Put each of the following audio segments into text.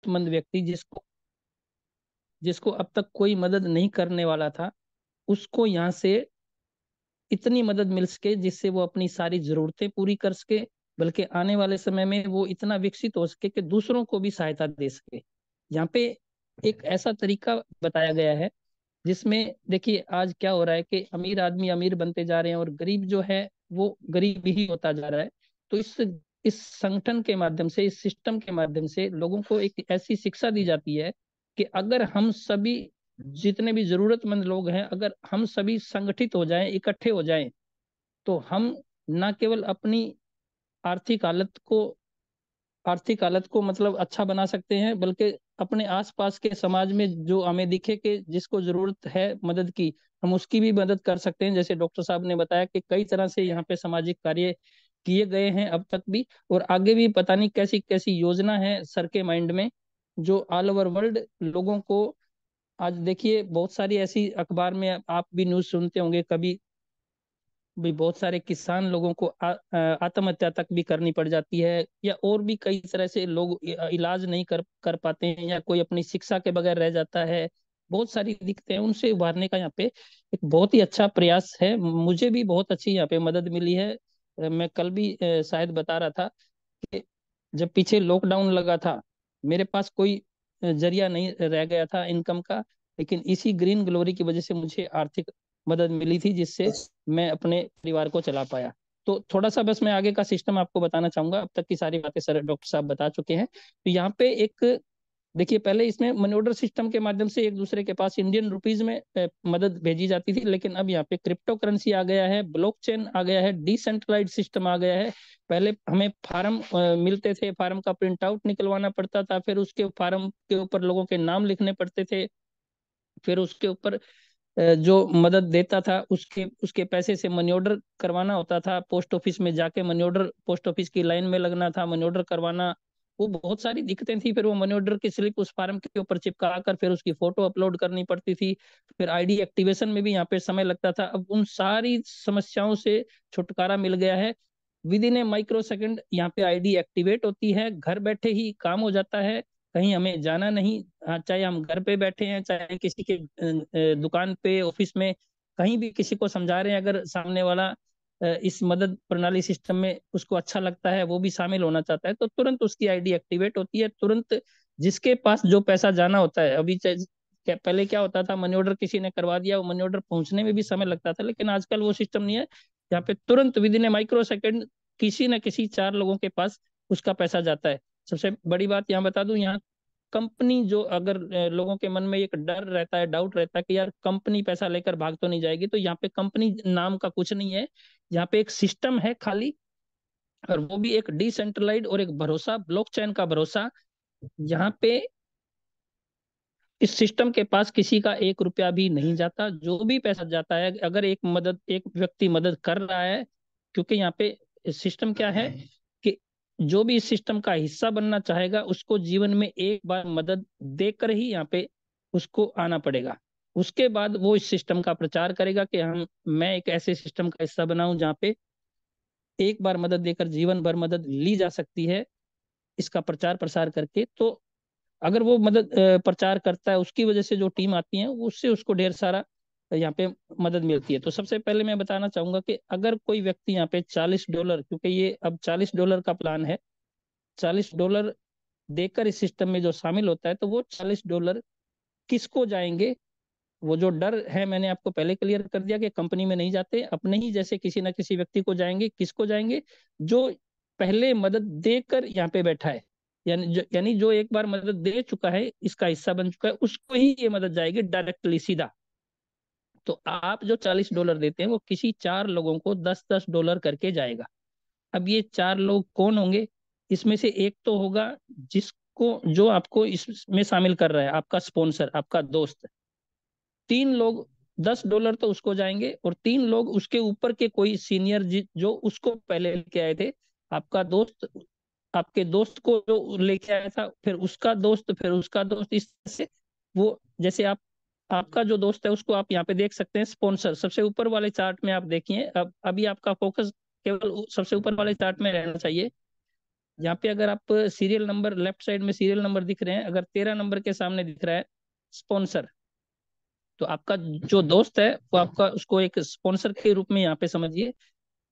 जरूरतमंद व्यक्ति जिसको जिसको अब तक कोई मदद नहीं करने वाला था, उसको यहाँ से इतनी मदद मिल सके जिससे वो अपनी सारी जरूरतें पूरी कर सके, बल्कि आने वाले समय में वो इतना विकसित हो सके कि दूसरों को भी सहायता दे सके। यहाँ पे एक ऐसा तरीका बताया गया है जिसमें देखिए आज क्या हो रहा है कि अमीर आदमी अमीर बनते जा रहे हैं और गरीब जो है वो गरीब ही होता जा रहा है। तो इस संगठन के माध्यम से, इस सिस्टम के माध्यम से लोगों को एक ऐसी शिक्षा दी जाती है कि अगर हम सभी, जितने भी जरूरतमंद लोग हैं, अगर हम सभी संगठित हो जाएं, इकट्ठे हो जाएं, तो हम न केवल अपनी आर्थिक हालत को आर्थिक हालत को मतलब अच्छा बना सकते हैं, बल्कि अपने आसपास के समाज में जो हमें दिखे कि जिसको जरूरत है मदद की, हम उसकी भी मदद कर सकते हैं। जैसे डॉक्टर साहब ने बताया कि कई तरह से यहाँ पे सामाजिक कार्य किए गए हैं अब तक भी, और आगे भी पता नहीं कैसी कैसी योजना है सर के माइंड में, जो ऑल ओवर वर्ल्ड लोगों को। आज देखिए बहुत सारी ऐसी अखबार में आप भी न्यूज सुनते होंगे कभी भी, बहुत सारे किसान लोगों को आत्महत्या तक भी करनी पड़ जाती है, या और भी कई तरह से लोग इलाज नहीं कर कर पाते हैं, या कोई अपनी शिक्षा के बगैर रह जाता है। बहुत सारी दिक्कतें हैं, उनसे उभारने का यहाँ पे एक बहुत ही अच्छा प्रयास है। मुझे भी बहुत अच्छी यहाँ पे मदद मिली है। मैं कल भी शायद बता रहा था कि जब पीछे लॉकडाउन लगा था, मेरे पास कोई जरिया नहीं रह गया था इनकम का, लेकिन इसी ग्रीन ग्लोरी की वजह से मुझे आर्थिक मदद मिली थी, जिससे मैं अपने परिवार को चला पाया। तो थोड़ा सा बस मैं आगे का सिस्टम आपको बताना चाहूंगा, अब तक की सारी बातें सर डॉक्टर साहब बता चुके हैं। तो यहाँ पे एक देखिए, पहले इसमें मनी ऑर्डर सिस्टम के माध्यम से एक दूसरे के पास इंडियन रुपीज में मदद भेजी जाती थी, लेकिन अब यहाँ पे क्रिप्टो करेंसी आ गया है, ब्लॉकचेन आ गया है, डिसेंट्रलाइज सिस्टम आ गया है। पहले हमें फार्म मिलते थे, फार्म का प्रिंट आउट निकलवाना पड़ता था, फिर उसके फार्म के ऊपर लोगों के नाम लिखने पड़ते थे, फिर उसके ऊपर जो मदद देता था उसके उसके पैसे से मनी ऑर्डर करवाना होता था, पोस्ट ऑफिस में जाके मनी ऑर्डर, पोस्ट ऑफिस की लाइन में लगना था, मनी ऑर्डर करवाना। वो बहुत सारी दिक्कतें थी। फिर वो मनी ऑर्डर की स्लिप उस फार्म के ऊपर चिपका कर फिर उसकी फोटो अपलोड करनी पड़ती थी। फिर आईडी एक्टिवेशन में भी यहाँ पे समय लगता था। अब उन सारी समस्याओं से छुटकारा मिल गया है। With in A micro second यहाँ पे आईडी एक्टिवेट होती है, घर बैठे ही काम हो जाता है, कहीं हमें जाना नहीं। चाहे हम घर पे बैठे हैं, चाहे किसी के दुकान पे, ऑफिस में, कहीं भी किसी को समझा रहे हैं, अगर सामने वाला इस मदद प्रणाली सिस्टम में उसको अच्छा लगता है, वो भी शामिल होना चाहता है, तो तुरंत उसकी आईडी एक्टिवेट होती है। तुरंत जिसके पास जो पैसा जाना होता है, अभी पहले क्या होता था, मनी ऑर्डर किसी ने करवा दिया, वो मनी ऑर्डर पहुंचने में भी समय लगता था, लेकिन आजकल वो सिस्टम नहीं है। यहाँ पे तुरंत with in A micro second किसी न किसी चार लोगों के पास उसका पैसा जाता है। सबसे बड़ी बात यहाँ बता दूं, यहाँ कंपनी जो, अगर लोगों के मन में एक डर रहता है, डाउट रहता है कि यार कंपनी पैसा लेकर भाग तो नहीं जाएगी, तो यहाँ पे कंपनी नाम का कुछ नहीं है। यहाँ पे एक सिस्टम है खाली, और वो भी एक डिसेंट्रलाइज और एक भरोसा, ब्लॉकचेन का भरोसा। यहाँ पे इस सिस्टम के पास किसी का एक रुपया भी नहीं जाता। जो भी पैसा जाता है, अगर एक व्यक्ति मदद कर रहा है, क्योंकि यहाँ पे सिस्टम क्या है कि जो भी इस सिस्टम का हिस्सा बनना चाहेगा, उसको जीवन में एक बार मदद देकर ही यहाँ पे उसको आना पड़ेगा। उसके बाद वो इस सिस्टम का प्रचार करेगा कि मैं एक ऐसे सिस्टम का हिस्सा बना हूं जहाँ पे एक बार मदद देकर जीवन भर मदद ली जा सकती है, इसका प्रचार प्रसार करके। तो अगर वो मदद प्रचार करता है, उसकी वजह से जो टीम आती है, उससे उसको ढेर सारा यहाँ पे मदद मिलती है। तो सबसे पहले मैं बताना चाहूंगा कि अगर कोई व्यक्ति यहाँ पे $40, क्योंकि ये अब $40 का प्लान है, $40 देकर इस सिस्टम में जो शामिल होता है, तो वो $40 किसको जाएंगे? वो जो डर है मैंने आपको पहले क्लियर कर दिया कि कंपनी में नहीं जाते, अपने ही जैसे किसी ना किसी व्यक्ति को जाएंगे। किसको जाएंगे? जो पहले मदद देकर यहाँ पे बैठा है, यानी जो एक बार मदद दे चुका है, इसका हिस्सा बन चुका है, उसको ही ये मदद जाएगी डायरेक्टली, सीधा। तो आप जो $40 देते हैं, वो किसी चार लोगों को $10-10 करके जाएगा। अब ये चार लोग कौन होंगे? इसमें से एक तो होगा जिसको जो आपको इसमें शामिल कर रहा है, आपका स्पॉन्सर, आपका दोस्त। तीन लोग, $10 तो उसको जाएंगे, और तीन लोग उसके ऊपर के कोई सीनियर जो उसको पहले लेके आए थे। आपका दोस्त आपके दोस्त को जो लेके आया था, फिर उसका दोस्त, फिर उसका दोस्त, इस तरह से वो, जैसे आपका जो दोस्त है उसको आप यहाँ पे देख सकते हैं स्पॉन्सर, सबसे ऊपर वाले चार्ट में आप देखिए। अब अभी आपका फोकस केवल सबसे ऊपर वाले चार्ट में रहना चाहिए। यहाँ पे अगर आप सीरियल नंबर, लेफ्ट साइड में सीरियल नंबर दिख रहे हैं, अगर 13 नंबर के सामने दिख रहा है स्पॉन्सर, तो आपका जो दोस्त है वो आपका उसको एक स्पॉन्सर के रूप में यहाँ पे समझिए।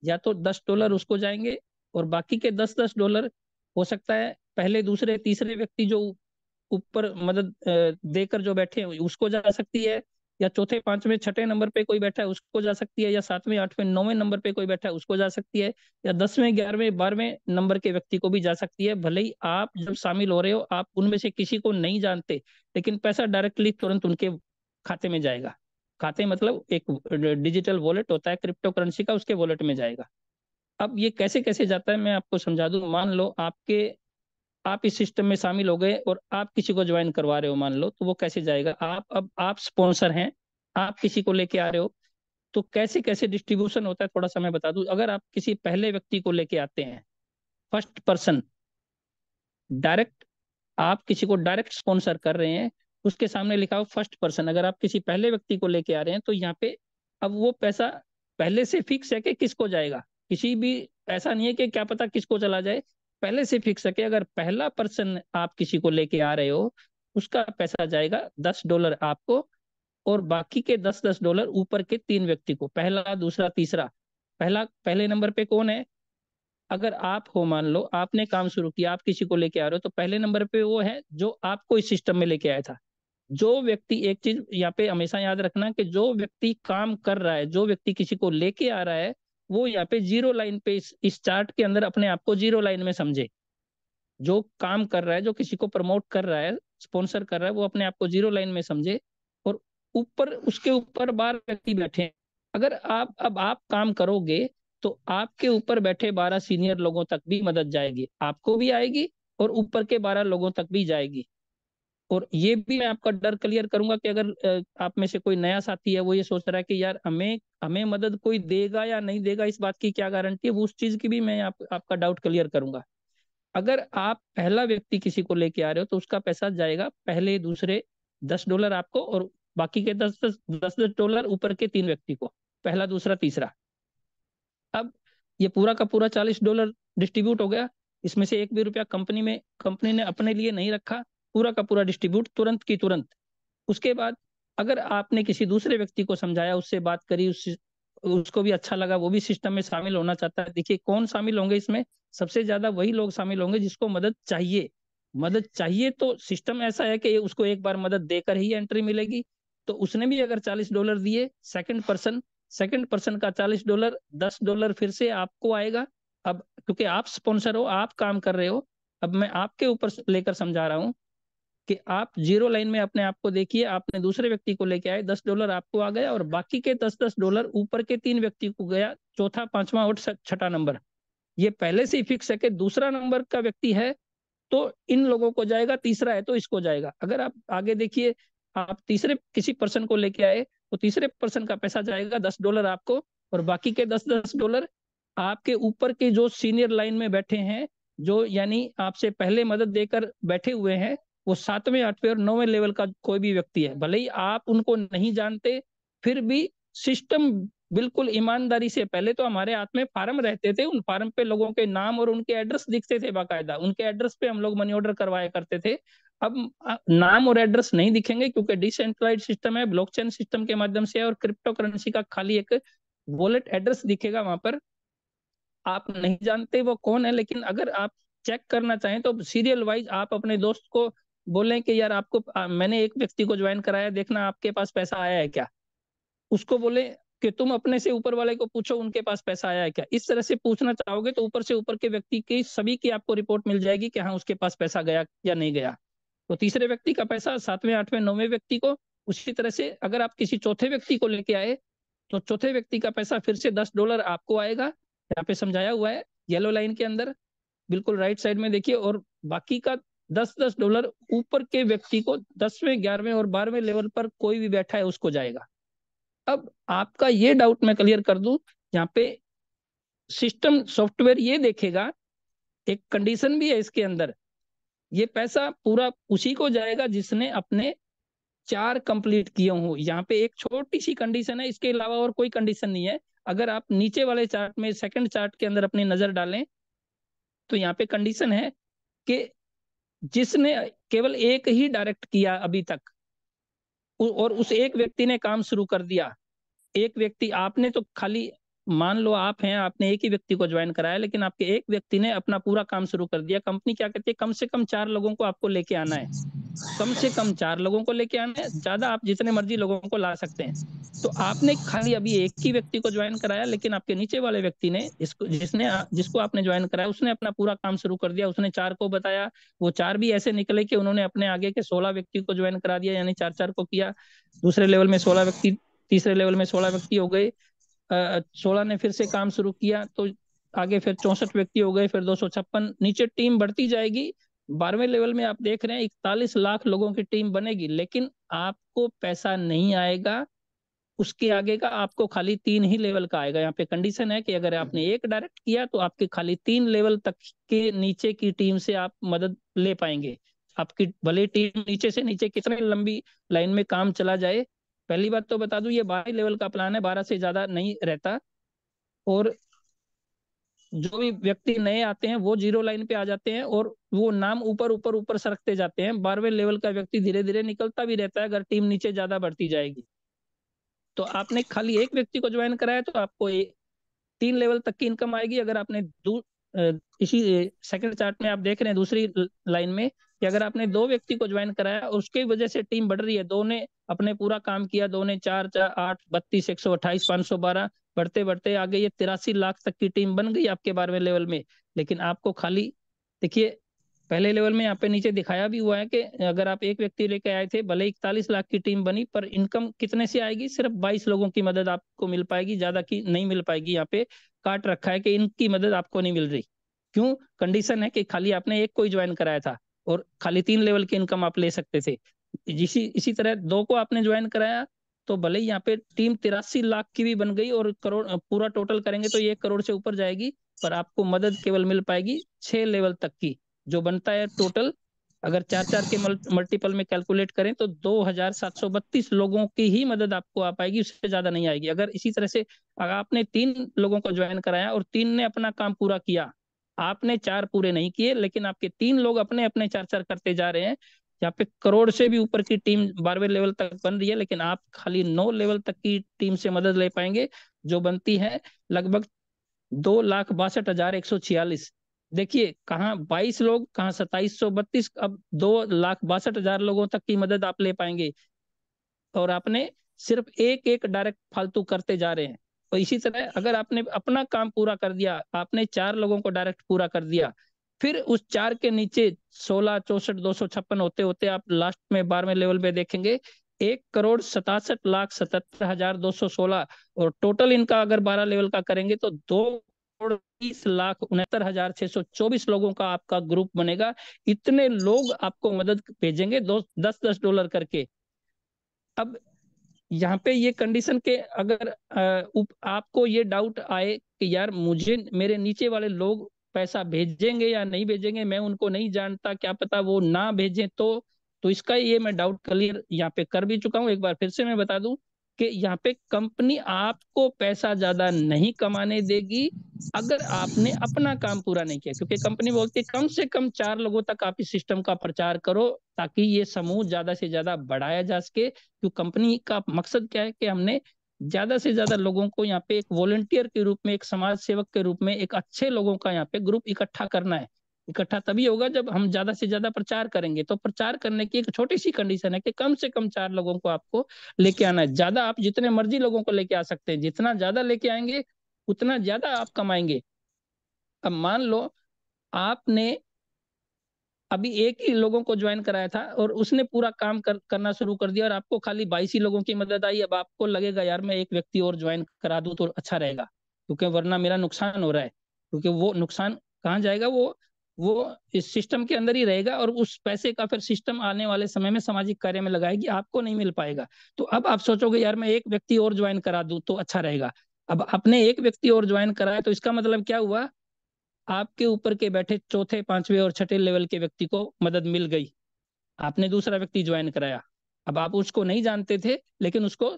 या तो $10 उसको जाएंगे, और बाकी के $10 हो सकता है पहले दूसरे तीसरे व्यक्ति जो ऊपर मदद देकर जो बैठे हैं उसको जा सकती है, या चौथे पांचवें छठे नंबर पे कोई बैठा है उसको जा सकती है, या सातवें आठवें नौवें नंबर पे कोई बैठा है उसको जा सकती है, या 10वें 11वें 12वें नंबर के व्यक्ति को भी जा सकती है। भले ही आप जब शामिल हो रहे हो आप उनमें से किसी को नहीं जानते, लेकिन पैसा डायरेक्टली तुरंत उनके खाते में जाएगा। खाते मतलब एक डिजिटल वॉलेट होता है क्रिप्टो करेंसी का, उसके वॉलेट में जाएगा। अब ये कैसे कैसे जाता है मैं आपको समझा दूं। मान लो आप इस सिस्टम में शामिल हो गए और आप किसी को ज्वाइन करवा रहे हो, मान लो, तो वो कैसे जाएगा। अब आप स्पॉन्सर हैं, आप किसी को लेके आ रहे हो, तो कैसे कैसे डिस्ट्रीब्यूशन होता है थोड़ा सा मैं बता दूं। अगर आप किसी पहले व्यक्ति को लेके आते हैं, फर्स्ट पर्सन, डायरेक्ट, आप किसी को डायरेक्ट स्पॉन्सर कर रहे हैं, उसके सामने लिखा हो फर्स्ट पर्सन। अगर आप किसी पहले व्यक्ति को लेके आ रहे हैं तो यहाँ पे अब वो पैसा पहले से फिक्स है कि किसको जाएगा। किसी भी, ऐसा नहीं है कि क्या पता किसको चला जाए, पहले से फिक्स है कि अगर पहला पर्सन आप किसी को लेके आ रहे हो उसका पैसा जाएगा $10 आपको, और बाकी के $10 ऊपर के तीन व्यक्ति को, पहला दूसरा तीसरा। पहले नंबर पे कौन है, अगर आप हो, मान लो आपने काम शुरू किया, आप किसी को लेके आ रहे हो, तो पहले नंबर पे वो है जो आपको इस सिस्टम में लेके आया था। जो व्यक्ति, एक चीज यहाँ पे हमेशा याद रखना कि जो व्यक्ति काम कर रहा है, जो व्यक्ति किसी को लेके आ रहा है, वो यहाँ पे जीरो लाइन पे इस चार्ट के अंदर अपने आप को जीरो लाइन में समझे। जो काम कर रहा है, जो किसी को प्रमोट कर रहा है, स्पॉन्सर कर रहा है, वो अपने आप को जीरो लाइन में समझे। और ऊपर, उसके ऊपर 12 व्यक्ति बैठे हैं। अगर आप काम करोगे तो आपके ऊपर बैठे 12 सीनियर लोगों तक भी मदद जाएगी, आपको भी आएगी और ऊपर के 12 लोगों तक भी जाएगी। और ये भी मैं आपका डर क्लियर करूंगा कि अगर आप में से कोई नया साथी है, वो ये सोच रहा है कि यार हमें हमें मदद कोई देगा या नहीं देगा, इस बात की क्या गारंटी है, वो उस चीज की भी मैं आपका डाउट क्लियर करूंगा। अगर आप पहला व्यक्ति किसी को लेके आ रहे हो तो उसका पैसा जाएगा पहले दूसरे $10 आपको, और बाकी के दस दस $10 ऊपर के तीन व्यक्ति को, पहला दूसरा तीसरा। अब ये पूरा का पूरा $40 डिस्ट्रीब्यूट हो गया। इसमें से एक भी रुपया कंपनी ने अपने लिए नहीं रखा, पूरा का पूरा डिस्ट्रीब्यूट तुरंत की तुरंत। उसके बाद अगर आपने किसी दूसरे व्यक्ति को समझाया, उससे बात करी, उसको भी अच्छा लगा, वो भी सिस्टम में शामिल होना चाहता है। देखिए कौन शामिल होंगे इसमें, सबसे ज्यादा वही लोग शामिल होंगे जिसको मदद चाहिए। मदद चाहिए तो सिस्टम ऐसा है कि उसको एक बार मदद देकर ही एंट्री मिलेगी। तो उसने भी अगर $40 दिए, सेकंड पर्सन का $40, $10 फिर से आपको आएगा। अब क्योंकि आप स्पॉन्सर हो, आप काम कर रहे हो, अब मैं आपके ऊपर लेकर समझा रहा हूँ कि आप जीरो लाइन में अपने आप को देखिए। आपने दूसरे व्यक्ति को लेके आए, $10 आपको आ गया, और बाकी के $10 ऊपर के तीन व्यक्ति को गया, चौथा पांचवा और छठा नंबर। ये पहले से ही फिक्स है कि दूसरा नंबर का व्यक्ति है तो इन लोगों को जाएगा, तीसरा है तो इसको जाएगा। अगर आप आगे देखिए, आप तीसरे किसी पर्सन को लेके आए तो तीसरे पर्सन का पैसा जाएगा $10 आपको, और बाकी के $10 आपके ऊपर के जो सीनियर लाइन में बैठे हैं, जो यानी आपसे पहले मदद देकर बैठे हुए हैं, वो सातवें आठवें और नौवें लेवल का कोई भी व्यक्ति है, भले ही आप उनको नहीं जानते, फिर भी सिस्टम बिल्कुल ईमानदारी से, पहले तो हमारे हाथ में फार्म रहते थे, उन फार्म पे लोगों के नाम और उनके एड्रेस दिखते थे बाकायदा, उनके एड्रेस पे हम लोग मनी ऑर्डर करवाया करते थे। अब नाम और एड्रेस नहीं दिखेंगे क्योंकि डिसेंट्रलाइज सिस्टम है, ब्लॉकचेन सिस्टम के माध्यम से है, और क्रिप्टो करेंसी का खाली एक वॉलेट एड्रेस दिखेगा वहां पर। आप नहीं जानते वो कौन है, लेकिन अगर आप चेक करना चाहें तो सीरियल वाइज आप अपने दोस्त को बोलें कि यार आपको मैंने एक व्यक्ति को ज्वाइन कराया, देखना आपके पास पैसा आया है क्या। उसको बोले कि तुम अपने से ऊपर वाले को पूछो उनके पास पैसा आया है क्या। इस तरह से पूछना चाहोगे तो ऊपर से ऊपर के व्यक्ति की सभी की आपको रिपोर्ट मिल जाएगी कि हाँ उसके पास पैसा गया या नहीं गया। तो तीसरे व्यक्ति का पैसा सातवें आठवें नौवें व्यक्ति को। उसी तरह से अगर आप किसी चौथे व्यक्ति को लेके आए तो चौथे व्यक्ति का पैसा फिर से $10 आपको आएगा। यहाँ पे समझाया हुआ है येलो लाइन के अंदर, बिल्कुल राइट साइड में देखिए। और बाकी का $10 ऊपर के व्यक्ति को 10वें 11वें और 12वें लेवल पर कोई भी बैठा है उसको जाएगा। अब आपका ये डाउट मैं क्लियर कर दूं, यहाँ पे सिस्टम सॉफ्टवेयर ये देखेगा, एक कंडीशन भी है इसके अंदर, ये पैसा पूरा उसी को जाएगा जिसने अपने 4 कंप्लीट किए हों। यहाँ पे एक छोटी सी कंडीशन है, इसके अलावा और कोई कंडीशन नहीं है। अगर आप नीचे वाले चार्ट में, सेकंड चार्ट के अंदर अपनी नजर डालें तो यहाँ पे कंडीशन है कि जिसने केवल एक ही डायरेक्ट किया अभी तक, और उस एक व्यक्ति ने काम शुरू कर दिया, एक व्यक्ति, आपने तो खाली, मान लो आप हैं, आपने एक ही व्यक्ति को ज्वाइन कराया, लेकिन आपके एक व्यक्ति ने अपना पूरा काम शुरू कर दिया। कंपनी क्या कहती है, कम से कम 4 लोगों को आपको लेके आना है, कम से कम 4 लोगों को लेके आना है, ज्यादा आप जितने मर्जी लोगों को ला सकते हैं। तो आपने खाली अभी एक ही व्यक्ति को ज्वाइन कराया, लेकिन आपके नीचे वाले व्यक्ति ने, जिसको आपने ज्वाइन कराया, उसने अपना पूरा काम शुरू कर दिया, उसने 4 को बताया, वो 4 भी ऐसे निकले कि उन्होंने अपने आगे के 16 व्यक्ति को ज्वाइन करा दिया, यानी 4 4 को किया। दूसरे लेवल में 16 व्यक्ति, तीसरे लेवल में 16 व्यक्ति हो गए, 16 ने फिर से काम शुरू किया, तो आगे फिर 64 व्यक्ति हो गए, फिर 256, नीचे टीम बढ़ती जाएगी। 12वें लेवल में आप देख रहे हैं 41 लाख लोगों की टीम बनेगी, लेकिन आपको पैसा नहीं आएगा उसके आगे का, आपको खाली 3 ही लेवल का आएगा। यहाँ पे कंडीशन है कि अगर आपने एक डायरेक्ट किया तो आपके खाली 3 लेवल तक के नीचे की टीम से आप मदद ले पाएंगे। आपकी भले टीम नीचे से नीचे कितने लंबी लाइन में काम चला जाए, पहली बात तो बता दूं, ये 12 लेवल का प्लान है, 12 से ज्यादा नहीं रहता। और जो भी व्यक्ति नए आते हैं वो 0 लाइन पे आ जाते हैं, और वो नाम ऊपर ऊपर ऊपर सरकते जाते हैं। 12वें लेवल का व्यक्ति धीरे धीरे निकलता भी रहता है अगर टीम नीचे ज्यादा बढ़ती जाएगी। तो आपने खाली एक व्यक्ति को ज्वाइन कराया तो आपको 3 लेवल तक की इनकम आएगी। अगर आपने इसी सेकंड चार्ट में आप देख रहे हैं दूसरी लाइन में कि अगर आपने 2 व्यक्ति को ज्वाइन कराया और उसकी वजह से टीम बढ़ रही है, दो ने अपने पूरा काम किया, दो ने 4 4 8 32 128 512, बढ़ते बढ़ते आगे ये 83 लाख तक की टीम बन गई आपके 12वें लेवल में। लेकिन आपको खाली, देखिए, पहले लेवल में यहाँ पे नीचे दिखाया भी हुआ है कि अगर आप एक व्यक्ति लेके आए थे, भले 41 लाख की टीम बनी, पर इनकम कितने से आएगी, सिर्फ 22 लोगों की मदद आपको मिल पाएगी, ज्यादा की नहीं मिल पाएगी। यहाँ पे काट रखा है कि इनकी मदद आपको नहीं मिल रही। क्यों? कंडीशन है कि खाली आपने एक को ही ज्वाइन कराया था और खाली 3 लेवल की इनकम आप ले सकते थे। इसी तरह 2 को आपने ज्वाइन कराया तो भले ही यहाँ पे टीम 83 लाख की भी बन गई और करोड़ पूरा टोटल करेंगे तो ये 1 करोड़ से ऊपर जाएगी, पर आपको मदद केवल मिल पाएगी 6 लेवल तक की, जो बनता है टोटल, अगर 4 4 के मल्टीपल में कैलकुलेट करें तो 2732 लोगों की ही मदद आपको आ पाएगी, उससे ज्यादा नहीं आएगी। अगर इसी तरह से अगर आपने 3 लोगों को ज्वाइन कराया और 3 ने अपना काम पूरा किया, आपने 4 पूरे नहीं किए, लेकिन आपके 3 लोग अपने अपने 4 4 करते जा रहे हैं, यहाँ पे करोड़ से भी ऊपर की टीम 12वें लेवल तक बन रही है, लेकिन आप खाली 9 लेवल तक की टीम से मदद ले पाएंगे, जो बनती है लगभग 2,62,146। देखिए, कहाँ 22 लोग, कहाँ 2732, अब 2,62,000 लोगों तक की मदद आप ले पाएंगे, और आपने सिर्फ एक एक डायरेक्ट फालतू करते जा रहे हैं। और इसी तरह अगर आपने अपना काम पूरा कर दिया, आपने 4 लोगों को डायरेक्ट पूरा कर दिया, फिर उस 4 के नीचे 16 64 256 होते होते आप लास्ट में 12वें लेवल पे देखेंगे 1,67,77,216, और टोटल इनका अगर 12 लेवल का करेंगे तो 2,30,69,624 लोगों का आपका ग्रुप बनेगा। इतने लोग आपको मदद भेजेंगे, 10 10 डॉलर करके। अब यहाँ पे ये कंडीशन के अगर आपको ये डाउट आए कि यार मुझे मेरे नीचे वाले लोग पैसा भेजेंगे या नहीं भेजेंगे, मैं उनको नहीं जानता, क्या पता वो ना भेजें, तो इसका ये मैं डाउट क्लियर यहाँ पे कर भी चुका हूँ। एक बार फिर से मैं बता दूं कि यहाँ पे कंपनी आपको पैसा ज्यादा नहीं कमाने देगी अगर आपने अपना काम पूरा नहीं किया, क्योंकि कंपनी बोलती है कम से कम 4 लोगों तक आप इस सिस्टम का प्रचार करो ताकि ये समूह ज्यादा से ज्यादा बढ़ाया जा सके। क्यों? कंपनी का मकसद क्या है कि हमने ज्यादा से ज्यादा लोगों को यहाँ पे एक वॉलंटियर के रूप में, एक समाज सेवक के रूप में, एक अच्छे लोगों का यहाँ पे ग्रुप इकट्ठा करना है। इकट्ठा तभी होगा जब हम ज्यादा से ज्यादा प्रचार करेंगे। तो प्रचार करने की एक छोटी सी कंडीशन है कि कम से कम 4 लोगों को आपको लेके आना है। ज्यादा आप जितने मर्जी लोगों को लेके आ सकते हैं, जितना ज्यादा लेके आएंगे उतना ज्यादा आप कमाएंगे। अब मान लो आपने अभी एक ही लोगों को ज्वाइन कराया था और उसने पूरा काम करना शुरू कर दिया और आपको खाली 22 ही लोगों की मदद आई। अब आपको लगेगा यार मैं एक व्यक्ति और ज्वाइन करा दूं तो अच्छा रहेगा, क्योंकि वरना मेरा नुकसान हो रहा है। क्योंकि वो नुकसान कहाँ जाएगा, वो इस सिस्टम के अंदर ही रहेगा, और उस पैसे का फिर सिस्टम आने वाले समय में सामाजिक कार्य में लगाएगी, आपको नहीं मिल पाएगा। तो अब आप सोचोगे यार मैं एक व्यक्ति और ज्वाइन करा दूं तो अच्छा रहेगा। अब आपने एक व्यक्ति और ज्वाइन कराया तो इसका मतलब क्या हुआ, आपके ऊपर के बैठे चौथे पांचवे और छठे लेवल के व्यक्ति को मदद मिल गई। आपने दूसरा व्यक्ति ज्वाइन कराया, अब आप उसको नहीं जानते थे लेकिन उसको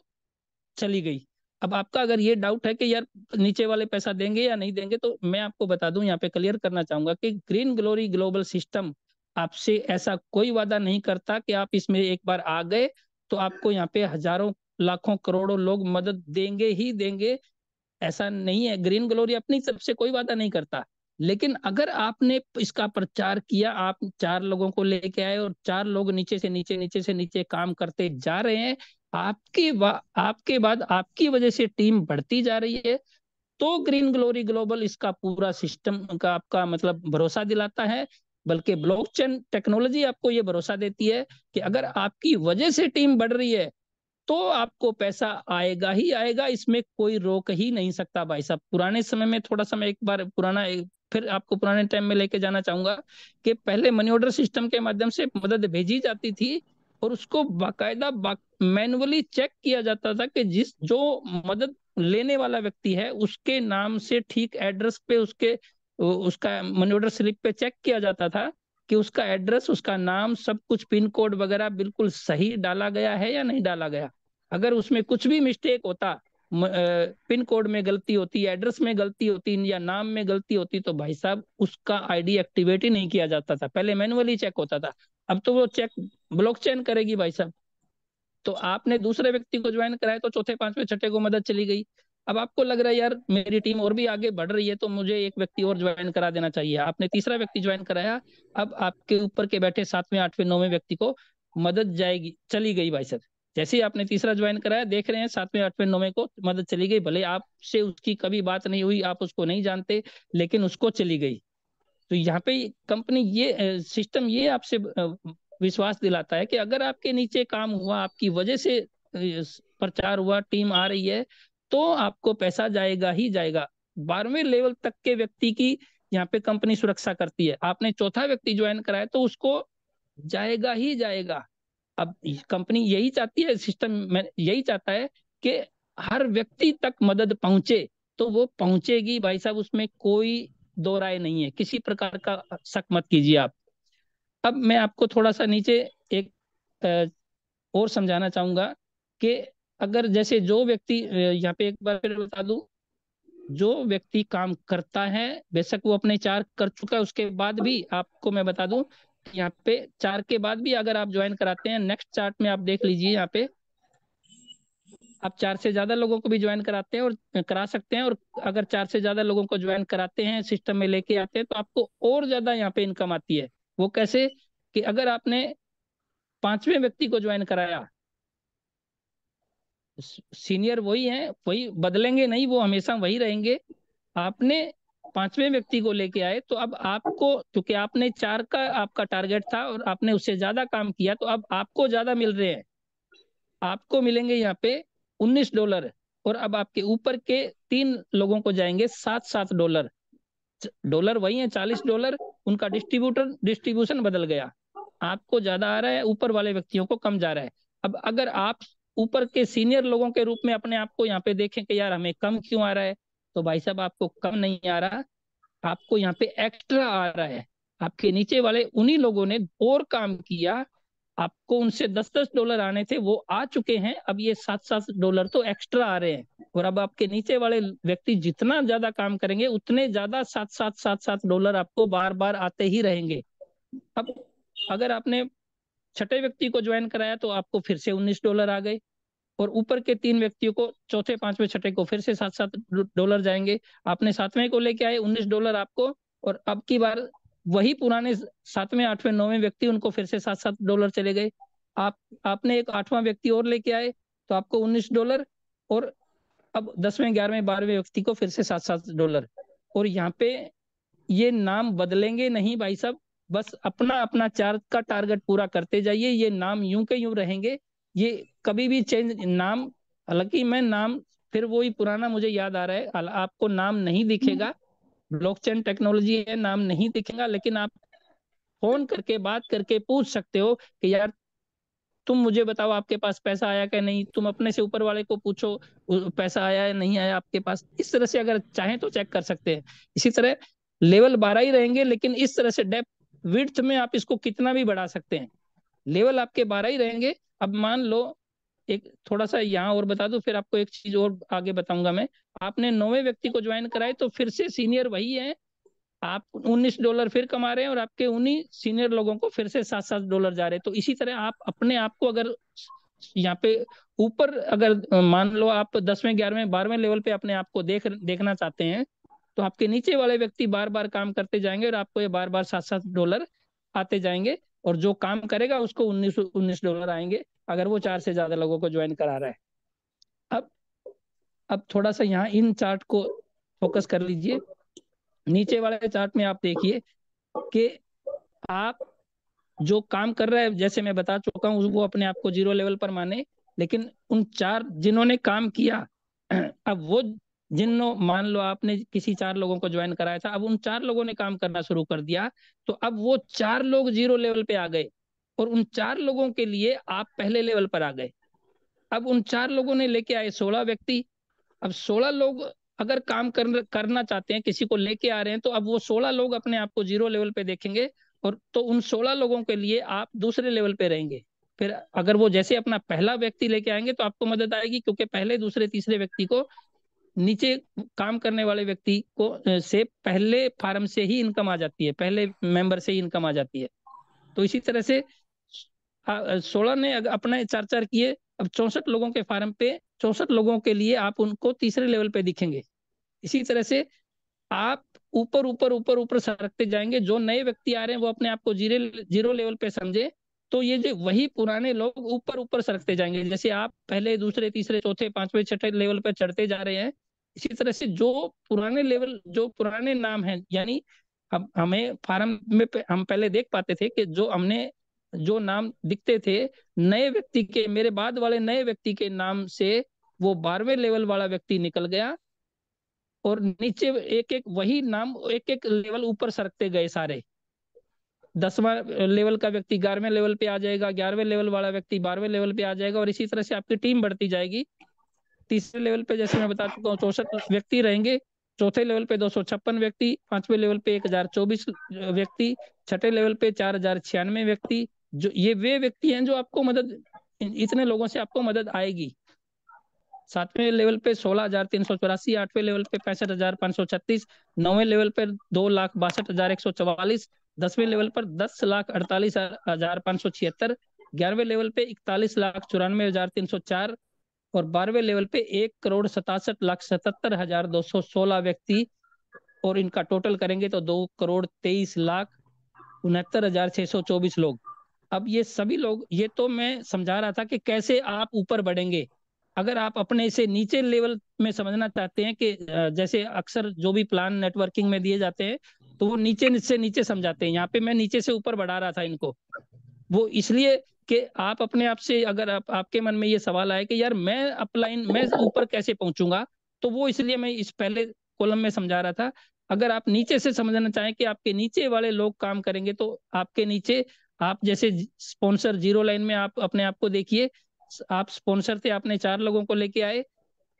चली गई। अब आपका अगर ये डाउट है कि यार नीचे वाले पैसा देंगे या नहीं देंगे, तो मैं आपको बता दूं, यहाँ पे क्लियर करना चाहूंगा कि ग्रीन ग्लोरी ग्लोबल सिस्टम आपसे ऐसा कोई वादा नहीं करता कि आप इसमें एक बार आ गए तो आपको यहाँ पे हजारों लाखों करोड़ों लोग मदद देंगे ही देंगे। ऐसा नहीं है, ग्रीन ग्लोरी अपनी तरफ से कोई वादा नहीं करता। लेकिन अगर आपने इसका प्रचार किया, आप चार लोगों को लेके आए और चार लोग नीचे से नीचे काम करते जा रहे हैं, आपके बाद आपकी वजह से टीम बढ़ती जा रही है, तो ग्रीन ग्लोरी ग्लोबल इसका पूरा सिस्टम का आपका मतलब भरोसा दिलाता है। बल्कि ब्लॉकचेन टेक्नोलॉजी आपको ये भरोसा देती है कि अगर आपकी वजह से टीम बढ़ रही है तो आपको पैसा आएगा ही आएगा, इसमें कोई रोक ही नहीं सकता भाई साहब। पुराने समय में थोड़ा सा मैं एक बार फिर आपको पुराने टाइम में लेके जाना चाहूंगा कि पहले मनी ऑर्डर सिस्टम के माध्यम से मदद भेजी जाती थी और उसको बाकायदा मैनुअली चेक किया जाता था कि जिस जो मदद लेने वाला व्यक्ति है उसके नाम से ठीक एड्रेस पे उसका मनी ऑर्डर स्लिप पे चेक किया जाता था कि उसका एड्रेस, उसका नाम, सब कुछ पिन कोड वगैरह बिल्कुल सही डाला गया है या नहीं डाला गया। अगर उसमें कुछ भी मिस्टेक होता, पिन कोड में गलती होती, एड्रेस में गलती होती या नाम में गलती होती, तो भाई साहब उसका आईडी एक्टिवेट ही नहीं किया जाता था, पहले मैनुअली चेक होता था। अब तो वो चेक ब्लॉकचेन करेगी भाई साहब। तो आपने दूसरे व्यक्ति को ज्वाइन कराया तो चौथे पांचवें छठे को मदद चली गई। अब आपको लग रहा है यार मेरी टीम और भी आगे बढ़ रही है तो मुझे एक व्यक्ति और ज्वाइन करा देना चाहिए, आपने तीसरा व्यक्ति ज्वाइन कराया। अब आपके ऊपर के बैठे सातवें आठवें नौवें व्यक्ति को मदद जाएगी, चली गई भाई साहब। जैसे ही आपने तीसरा ज्वाइन कराया, देख रहे हैं सातवें आठवें नौवें को मदद चली गई, भले आपसे उसकी कभी बात नहीं हुई, आप उसको नहीं जानते, लेकिन उसको चली गई। तो यहाँ पे कंपनी ये सिस्टम ये आपसे विश्वास दिलाता है कि अगर आपके नीचे काम हुआ, आपकी वजह से प्रचार हुआ, टीम आ रही है, तो आपको पैसा जाएगा ही जाएगा। 12वें लेवल तक के व्यक्ति की यहाँ पे कंपनी सुरक्षा करती है। आपने चौथा व्यक्ति ज्वाइन कराया तो उसको जाएगा ही जाएगा। अब कंपनी यही चाहती है, सिस्टम में यही चाहता है कि हर व्यक्ति तक मदद पहुंचे, तो वो पहुंचेगी भाई साहब, उसमें कोई दो राय नहीं है, किसी प्रकार का शक मत कीजिए आप। अब मैं आपको थोड़ा सा नीचे एक और समझाना चाहूंगा कि अगर जैसे जो व्यक्ति यहाँ पे एक बार फिर बता दूं, जो व्यक्ति काम करता है बेशक वो अपने चार कर चुका है, उसके बाद भी आपको मैं बता दूं, यहाँ पे चार के बाद भी अगर आप ज्वाइन कराते हैं, नेक्स्ट चार्ट में आप देख लीजिए, यहाँ पे आप चार से ज्यादा लोगों को भी ज्वाइन कराते हैं और करा सकते हैं। और अगर चार से ज्यादा लोगों को ज्वाइन कराते हैं, सिस्टम में लेके आते हैं, तो आपको और ज्यादा यहाँ पे इनकम आती है। वो कैसे कि अगर आपने पांचवें व्यक्ति को ज्वाइन कराया, सीनियर वही है, वही बदलेंगे नहीं, वो हमेशा वही रहेंगे। आपने पांचवें व्यक्ति को लेके आए तो अब आपको, क्योंकि आपने चार का आपका टारगेट था और आपने उससे ज्यादा काम किया, तो अब आपको ज्यादा मिल रहे हैं। आपको मिलेंगे यहाँ पे $19। और अब आपके ऊपर के तीन लोगों को जाएंगे $7 डॉलर वही है $40। उनका डिस्ट्रीब्यूशन बदल गया, आपको ज्यादा आ रहा है, ऊपर वाले व्यक्तियों को कम जा रहा है। अब अगर आप ऊपर के सीनियर लोगों के रूप में अपने आप को यहाँ पे देखें कि यार हमें कम क्यों आ रहा है, तो भाई साहब आपको कम नहीं आ रहा, आपको यहाँ पे एक्स्ट्रा आ रहा है। आपके नीचे वाले उन्हीं लोगों ने और काम किया, आपको उनसे $10 आने थे, वो आ चुके हैं, अब ये $7 तो एक्स्ट्रा आ रहे हैं। और अब आपके नीचे वाले व्यक्ति जितना ज्यादा काम करेंगे उतने ज्यादा $7 आपको बार बार आते ही रहेंगे। अब अगर आपने छठे व्यक्ति को ज्वाइन कराया तो आपको फिर से $19 आ गए, और ऊपर के तीन व्यक्तियों को, चौथे पांचवें छठे को फिर से $7 जाएंगे। आपने सातवें को लेके आए $19 आपको, और अब की बार वही पुराने सातवें आठवें नौवें व्यक्ति, उनको फिर से $7 चले गए। आप आपने एक आठवां व्यक्ति और लेके आए तो आपको $19, और अब 10वें 11वें 12वें व्यक्ति को फिर से $7। और यहाँ पे ये नाम बदलेंगे नहीं भाई साहब, बस अपना अपना चार्ज का टारगेट पूरा करते जाइए, ये नाम यूं के यूं रहेंगे, ये कभी भी चेंज नाम, हालांकि मैं नाम फिर वही पुराना मुझे याद आ रहा है, आपको नाम नहीं दिखेगा, ब्लॉकचेन टेक्नोलॉजी है, नाम नहीं दिखेगा, लेकिन आप फोन करके बात करके पूछ सकते हो कि यार तुम मुझे बताओ आपके पास पैसा आया क्या नहीं, तुम अपने से ऊपर वाले को पूछो पैसा आया या नहीं आया आपके पास। इस तरह से अगर चाहें तो चेक कर सकते हैं। इसी तरह लेवल 12 ही रहेंगे, लेकिन इस तरह से डेप्थ विड्थ में आप इसको कितना भी बढ़ा सकते हैं, लेवल आपके 12 ही रहेंगे। अब मान लो एक थोड़ा सा यहाँ और बता दूं, फिर आपको एक चीज और आगे बताऊंगा मैं। आपने 9वें व्यक्ति को ज्वाइन कराए तो फिर से सीनियर वही है, आप $19 फिर कमा रहे हैं, और आपके उन्हीं सीनियर लोगों को फिर से $7-7 जा रहे हैं। तो इसी तरह आप अपने आप को अगर यहाँ पे ऊपर, अगर मान लो आप 10वें 11वें 12वें लेवल पे अपने आप को देखना चाहते हैं, तो आपके नीचे वाले व्यक्ति बार बार काम करते जाएंगे और आपको ये बार बार $7-7 आते जाएंगे, और जो काम करेगा उसको $19 आएंगे, अगर वो 4 से ज्यादा लोगों को ज्वाइन करा रहा है। अब अब थोड़ा सा यहाँ इन चार्ट को फोकस कर लीजिए। नीचे वाले चार्ट में आप देखिए कि आप जो काम कर रहा है, जैसे मैं बता चुका हूँ, वो अपने आप को 0 लेवल पर माने, लेकिन उन चार जिन्होंने काम किया, अब वो जिन्हों मान लो आपने किसी 4 लोगों को ज्वाइन कराया था, अब उन 4 लोगों ने काम करना शुरू कर दिया, तो अब वो 4 लोग 0 लेवल पे आ गए, और उन 4 लोगों के लिए आप पहले लेवल पर आ गए। अब उन 4 लोगों ने लेके आए 16 व्यक्ति। अब 16 लोग अगर काम करना चाहते हैं, किसी को लेके आ रहे हैं, तो अब वो 16 लोग अपने आप को 0 लेवल पे देखेंगे, और तो उन 16 लोगों के लिए आप दूसरे लेवल पे रहेंगे। फिर अगर वो जैसे अपना पहला व्यक्ति लेके आएंगे तो आपको मदद आएगी, क्योंकि पहले दूसरे तीसरे व्यक्ति को नीचे काम करने वाले व्यक्ति को से पहले फार्म से ही इनकम आ जाती है, पहले मेंबर से ही इनकम आ जाती है। तो इसी तरह से 16 ने अपना 4-4 किए, अब 64 लोगों के फार्म पे 64 लोगों के लिए आप उनको तीसरे लेवल पे दिखेंगे। इसी तरह से आप ऊपर ऊपर ऊपर ऊपर सरकते जाएंगे। जो नए व्यक्ति आ रहे हैं वो अपने आप को 0 लेवल पे समझे, तो ये जो वही पुराने लोग ऊपर ऊपर सरकते जाएंगे। जैसे आप पहले दूसरे तीसरे चौथे पांचवें छठे लेवल पे चढ़ते जा रहे हैं, इसी तरह से जो पुराने लेवल, जो पुराने नाम हैं, यानी अब हमें फार्म में हम पहले देख पाते थे कि जो हमने जो नाम दिखते थे नए व्यक्ति के, मेरे बाद वाले नए व्यक्ति के नाम से, वो 12वें लेवल वाला व्यक्ति निकल गया, और नीचे एक एक वही नाम एक एक लेवल ऊपर सरकते गए सारे। 10वां लेवल का व्यक्ति 11वें लेवल पे आ जाएगा, 11वें लेवल वाला व्यक्ति 12वें लेवल पे आ जाएगा, और इसी तरह से आपकी टीम बढ़ती जाएगी। तीसरे लेवल पे जैसे मैं बता चुका हूँ 64 व्यक्ति रहेंगे, चौथे लेवल पे 256 व्यक्ति, 5वें लेवल पे 1024 व्यक्ति, छठे लेवल पे 4096 व्यक्ति। जो ये वे व्यक्ति हैं जो आपको मदद, इतने लोगों से आपको मदद आएगी। 7वें लेवल पे 16,384, 8वें लेवल पे 65,536, 9वें लेवल पर 2,62,144, 10वें लेवल पर 10,48,576, 11वें लेवल पे 41,94,304, और 12वें लेवल पे 1,67,77,216 व्यक्ति। और इनका टोटल करेंगे तो 2,23,69,624 लोग। अब ये सभी लोग, ये तो मैं समझा रहा था कि कैसे आप ऊपर बढ़ेंगे। अगर आप अपने से नीचे लेवल में समझना चाहते हैं कि जैसे अक्सर जो भी प्लान नेटवर्किंग में दिए जाते हैं, तो वो नीचे से नीचे समझाते हैं। यहाँ पे मैं नीचे से ऊपर बढ़ा रहा था इनको, वो इसलिए कि आप अपने आप से, अगर आपके मन में ये सवाल आए कि यार मैं अपलाइन, मैं ऊपर कैसे पहुंचूंगा, तो वो इसलिए मैं इस पहले कॉलम में समझा रहा था। अगर आप नीचे से समझना चाहें कि आपके नीचे वाले लोग काम करेंगे, तो आपके नीचे, आप जैसे स्पॉन्सर 0 लाइन में आप अपने आप को देखिए। आप स्पॉन्सर थे, आपने 4 लोगों को लेके आए,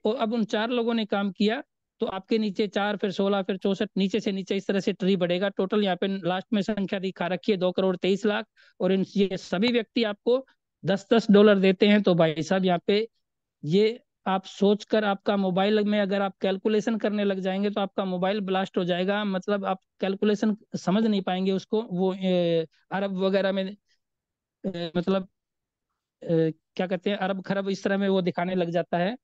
और अब उन 4 लोगों ने काम किया, तो आपके नीचे 4, फिर 16, फिर 64, नीचे से नीचे इस तरह से ट्री बढ़ेगा। टोटल यहाँ पे लास्ट में संख्या दिखा रखी है 2,23,00,000। और इन ये सभी व्यक्ति आपको $10-10 देते हैं। तो भाई साहब यहाँ पे ये आप सोचकर, आपका मोबाइल में अगर आप कैलकुलेशन करने लग जाएंगे तो आपका मोबाइल ब्लास्ट हो जाएगा। मतलब आप कैलकुलेशन समझ नहीं पाएंगे उसको, वो अरब वगैरह में मतलब क्या कहते हैं, अरब खरब इस तरह में वो दिखाने लग जाता है।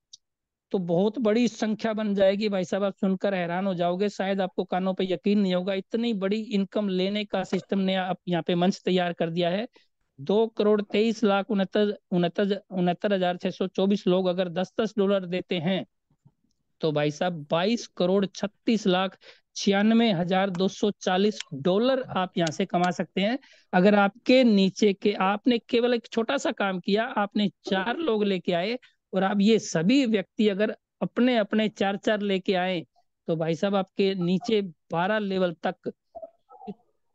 तो बहुत बड़ी संख्या बन जाएगी भाई साहब, आप सुनकर हैरान हो जाओगे, शायद आपको कानों पे यकीन नहीं होगा, इतनी बड़ी इनकम लेने का सिस्टम ने आप यहाँ पे मंच तैयार कर दिया है। 2,23,69,69,69,69,624 लोग अगर $10-10 देते हैं, तो भाई साहब 22,36,96,240 आप यहाँ से कमा सकते हैं। अगर आपके नीचे के, आपने केवल एक छोटा सा काम किया, आपने 4 लोग लेके आए, और आप ये सभी व्यक्ति अगर अपने अपने 4-4 लेके आए, तो भाई साहब आपके नीचे 12 लेवल तक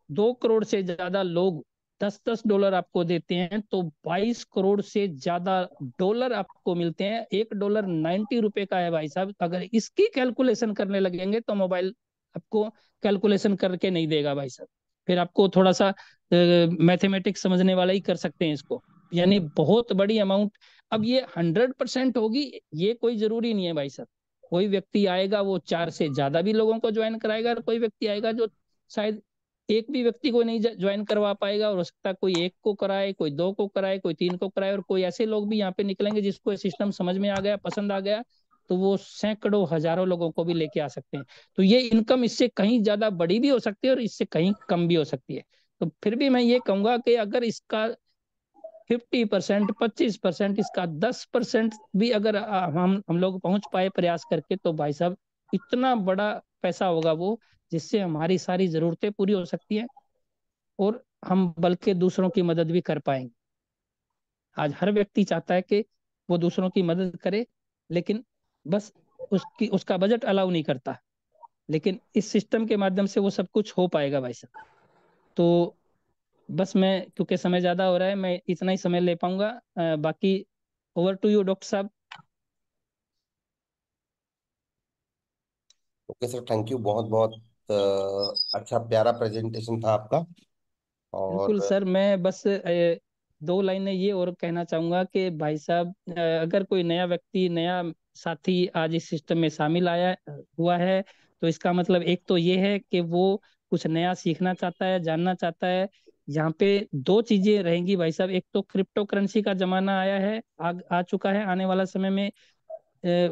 2 करोड़ से ज्यादा लोग $10-10 आपको देते हैं, तो 22 करोड़ से ज्यादा डॉलर आपको मिलते हैं। $1 90 रुपए का है भाई साहब। अगर इसकी कैलकुलेशन करने लगेंगे तो मोबाइल आपको कैलकुलेशन करके नहीं देगा भाई साहब, फिर आपको थोड़ा सा मैथमेटिक्स समझने वाला ही कर सकते हैं इसको। यानी बहुत बड़ी अमाउंट। अब ये 100% होगी ये कोई जरूरी नहीं है भाई साहब। कोई व्यक्ति आएगा वो 4 से ज्यादा भी लोगों को ज्वाइन कराएगा, और कोई व्यक्ति आएगा जो शायद एक भी व्यक्ति को नहीं ज्वाइन करवा पाएगा, और हो सकता है कोई एक को कराए, कोई दो को कराए, कोई तीन को कराए, और कोई ऐसे लोग भी यहाँ पे निकलेंगे जिसको ये सिस्टम समझ में आ गया, पसंद आ गया, तो वो सैकड़ों हजारों लोगों को भी लेके आ सकते हैं। तो ये इनकम इससे कहीं ज्यादा बड़ी भी हो सकती है और इससे कहीं कम भी हो सकती है। तो फिर भी मैं ये कहूंगा कि अगर इसका 50%, 25%, इसका 10% भी अगर हम लोग पहुंच पाए प्रयास करके, तो भाई साहब इतना बड़ा पैसा होगा वो, जिससे हमारी सारी जरूरतें पूरी हो सकती हैं, और हम बल्कि दूसरों की मदद भी कर पाएंगे। आज हर व्यक्ति चाहता है कि वो दूसरों की मदद करे, लेकिन बस उसका बजट अलाउ नहीं करता। लेकिन इस सिस्टम के माध्यम से वो सब कुछ हो पाएगा भाई साहब। तो बस मैं, क्योंकि समय ज्यादा हो रहा है, मैं इतना ही समय ले पाऊंगा। बाकी ओवर टू यू डॉक्टर साहब। Okay sir, thank you. बहुत बहुत अच्छा प्यारा प्रेजेंटेशन था आपका। बिल्कुल और सर, मैं बस दो लाइनें ये और कहना चाहूंगा कि भाई साहब, अगर कोई नया व्यक्ति, नया साथी आज इस सिस्टम में शामिल आया हुआ है, तो इसका मतलब एक तो ये है कि वो कुछ नया सीखना चाहता है, जानना चाहता है। यहाँ पे दो चीजें रहेंगी भाई साहब। एक तो क्रिप्टो करेंसी का जमाना आया है, आ चुका है। आने वाला समय में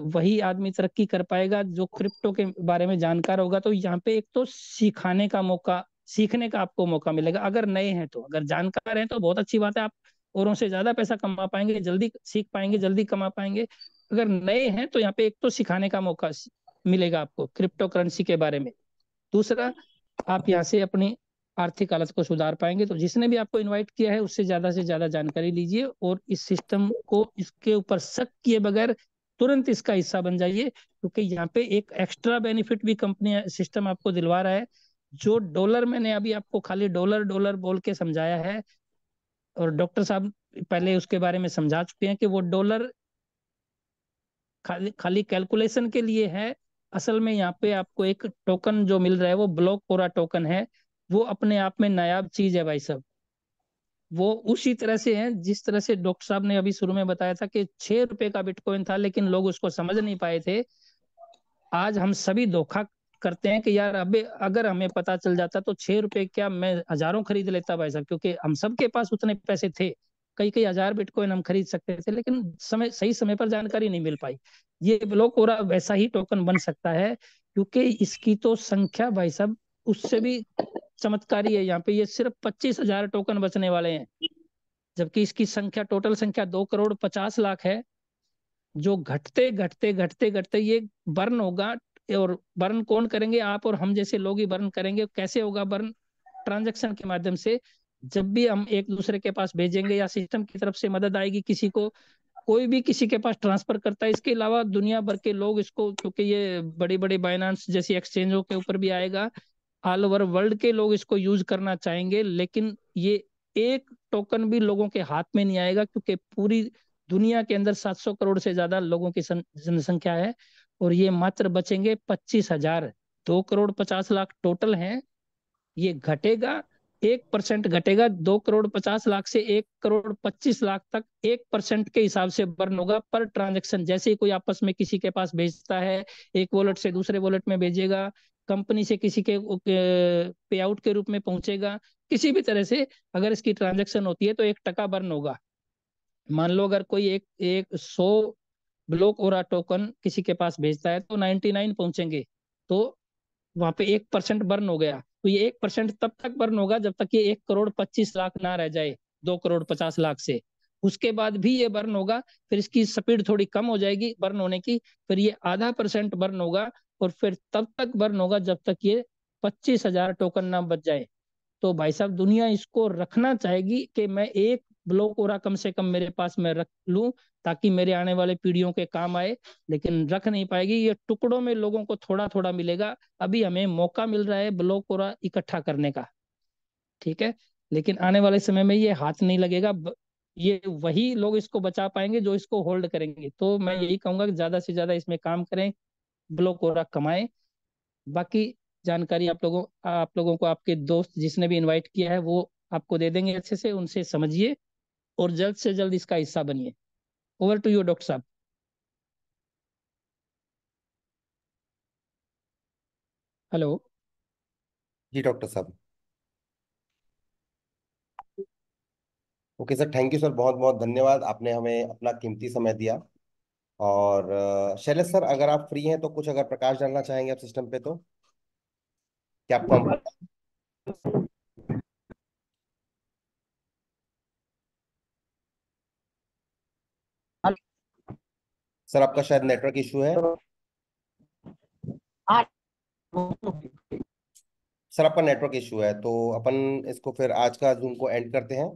वही आदमी तरक्की कर पाएगा जो क्रिप्टो के बारे में जानकार होगा। तो यहाँ पे एक तो सिखाने का मौका, सीखने का आपको मौका मिलेगा। अगर नए हैं तो, अगर जानकार हैं तो बहुत अच्छी बात है, आप औरों से ज्यादा पैसा कमा पाएंगे, जल्दी सीख पाएंगे, जल्दी कमा पाएंगे। अगर नए हैं तो यहाँ पे एक तो सिखाने का मौका मिलेगा आपको क्रिप्टो करेंसी के बारे में। दूसरा, आप यहाँ से अपनी आर्थिक हालत को सुधार पाएंगे। तो जिसने भी आपको इनवाइट किया है उससे ज्यादा जानकारी लीजिए, और इस सिस्टम को इसके ऊपर शक किए बगैर तुरंत इसका हिस्सा बन जाइए, क्योंकि यहाँ पे एक एक्स्ट्रा बेनिफिट भी कंपनी सिस्टम आपको दिलवा रहा है। जो डॉलर, मैंने अभी आपको खाली डॉलर डॉलर बोल के समझाया है, और डॉक्टर साहब पहले उसके बारे में समझा चुके हैं कि वो डॉलर खाली खाली कैलकुलेशन के लिए है। असल में यहाँ पे आपको एक टोकन जो मिल रहा है वो ब्लॉक कोरा टोकन है। वो अपने आप में नायाब चीज है भाई साहब। वो उसी तरह से है जिस तरह से डॉक्टर साहब ने अभी शुरू में बताया था कि 6 रुपए का बिटकॉइन था, लेकिन लोग उसको समझ नहीं पाए थे। आज हम सभी धोखा करते हैं कि यार अबे अगर हमें पता चल जाता तो 6 रुपए क्या, मैं हजारों खरीद लेता भाई साहब, क्योंकि हम सबके पास उतने पैसे थे। कई कई हजार बिटकॉइन हम खरीद सकते थे, लेकिन सही समय पर जानकारी नहीं मिल पाई। ये ब्लॉक हो रहा वैसा ही टोकन बन सकता है, क्योंकि इसकी तो संख्या भाई साहब उससे भी चमत्कारी है। यहाँ पे ये सिर्फ 25,000 टोकन बचने वाले हैं, जबकि इसकी संख्या, टोटल संख्या 2,50,00,000 है। जो घटते घटते घटते घटते ये बर्न होगा। और बर्न कौन करेंगे? आप और हम जैसे लोग ही बर्न करेंगे। कैसे होगा बर्न? ट्रांजैक्शन के माध्यम से। जब भी हम एक दूसरे के पास भेजेंगे या सिस्टम की तरफ से मदद आएगी किसी को, कोई भी किसी के पास ट्रांसफर करता है, इसके अलावा दुनिया भर के लोग इसको, क्योंकि ये बड़ी बड़ी बाइनांस जैसी एक्सचेंजों के ऊपर भी आएगा, ऑल ओवर वर्ल्ड के लोग इसको यूज करना चाहेंगे। लेकिन ये एक टोकन भी लोगों के हाथ में नहीं आएगा, क्योंकि पूरी दुनिया के अंदर 700 करोड़ से ज्यादा लोगों की जनसंख्या है, और ये मात्र बचेंगे 25,000। 2,50,00,000 टोटल हैं। ये घटेगा, 1% घटेगा। 2,50,00,000 से 1,25,00,000 तक 1% के हिसाब से बर्न होगा पर ट्रांजेक्शन। जैसे ही कोई आपस में किसी के पास भेजता है, एक वॉलेट से दूसरे वॉलेट में भेजेगा, कंपनी से किसी के पे आउट के रूप में पहुंचेगा, किसी भी तरह से अगर इसकी ट्रांजेक्शन होती है तो 1% बर्न होगा। मान लो अगर कोई एक एक 100 ब्लॉक और टोकन किसी के पास भेजता है तो 99 पहुंचेंगे। तो वहां पे 1% बर्न हो गया। तो ये 1% तब तक बर्न होगा जब तक ये 1,25,00,000 ना रह जाए 2,50,00,000 से। उसके बाद भी ये बर्न होगा। फिर इसकी स्पीड थोड़ी कम हो जाएगी बर्न होने की, फिर ये ½ % बर्न होगा। और फिर तब तक बर्न होगा जब तक ये 25,000 टोकन ना बच जाए। तो भाई साहब दुनिया इसको रखना चाहेगी कि मैं एक ब्लॉक और कम से कम मेरे पास मैं रख लूं, ताकि मेरे आने वाले पीढ़ियों के काम आए। लेकिन रख नहीं पाएगी, ये टुकड़ों में लोगों को थोड़ा थोड़ा मिलेगा। अभी हमें मौका मिल रहा है ब्लॉक और इकट्ठा करने का, ठीक है। लेकिन आने वाले समय में ये हाथ नहीं लगेगा। ये वही लोग इसको बचा पाएंगे जो इसको होल्ड करेंगे। तो मैं यही कहूंगा कि ज्यादा से ज्यादा इसमें काम करें, ब्लॉक और कमाएं। बाकी जानकारी आप लोगों को आपके दोस्त जिसने भी इनवाइट किया है वो आपको दे देंगे, अच्छे से उनसे समझिए। और जल्द से जल्द इसका हिस्सा बनिए। ओवर टू यू डॉक्टर साहब। हेलो। जी डॉक्टर साहब। Okay sir, thank you sir, बहुत बहुत धन्यवाद, आपने हमें अपना कीमती समय दिया। और शैलेश सर, अगर आप फ्री हैं तो कुछ अगर प्रकाश डालना चाहेंगे आप सिस्टम पे, तो क्या आपको हम। सर आपका शायद नेटवर्क इशू है। सर आपका नेटवर्क इशू है, तो अपन इसको फिर आज का जूम को एंड करते हैं,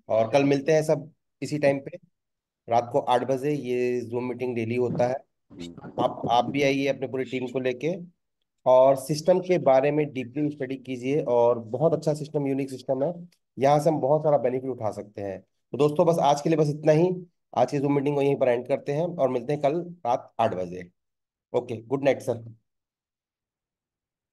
और कल मिलते हैं सब इसी टाइम पे, रात को 8 बजे। ये जूम मीटिंग डेली होता है। आप भी आइए अपने पूरी टीम को लेके, और सिस्टम के बारे में डीपली स्टडी कीजिए, और बहुत अच्छा सिस्टम, यूनिक सिस्टम है। यहाँ से हम बहुत सारा बेनिफिट उठा सकते हैं। तो दोस्तों, बस आज के लिए बस इतना ही। आज की जूम मीटिंग को यहीं पर एंड करते हैं, और मिलते हैं कल रात 8 बजे। Okay, good night sir.